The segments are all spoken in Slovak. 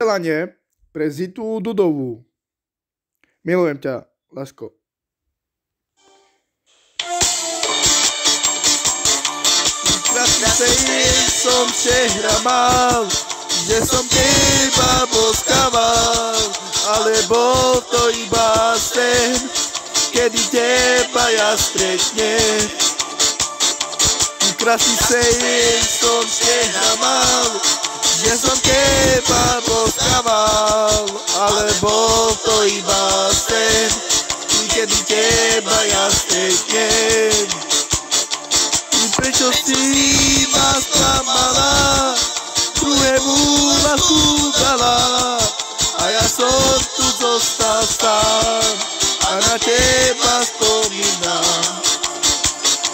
Želanie pre Zitu Dudovú. Milujem ťa, Laško. Krásnej som včera mal, že som teba boskával, ale bol to iba sen, kedy teba ja stretnem. Krásny sen som včera mal, že som teba boskával, ale bol to iba sen, kedy teba ja stretnem. Prečo si ma sklamala, druhému lásku dala, a ja som tu zostal sám a na teba spomínam.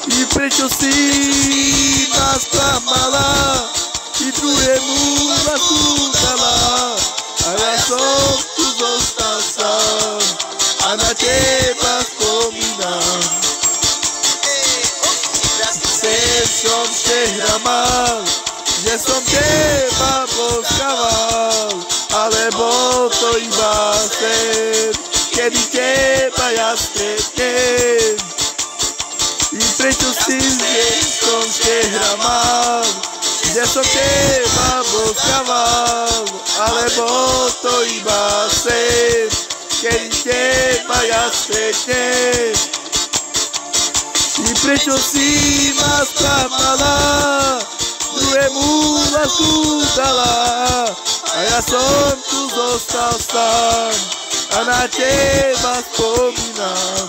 I prečo si ma sklamala, i druhému lásku dala, a ja som tu zostal sám a na teba spomínam. Sen som včera mal, že som teba boskával, ale bol to iba sen, kedy teba ja stretnem. I prečo si som včera mal, že som teba boskával, ale bol to iba sen, kedy teba ja stretnem. I prečo si ma sklamala, druhému lásku dala, a ja som tu zostal sám a na teba spomínam.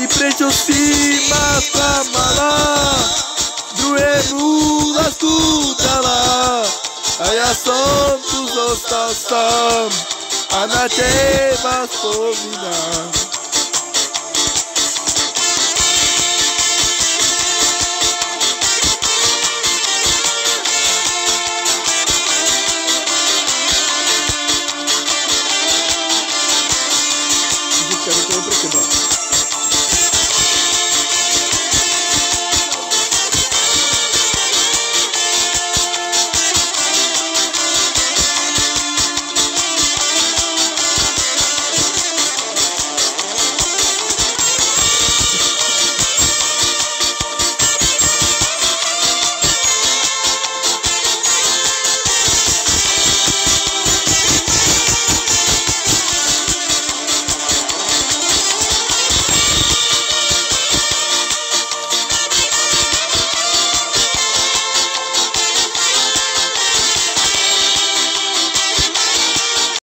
I prečo si ma sklamala, druhému lásku dala, a ja som tu zostal sám a na teba spomínam.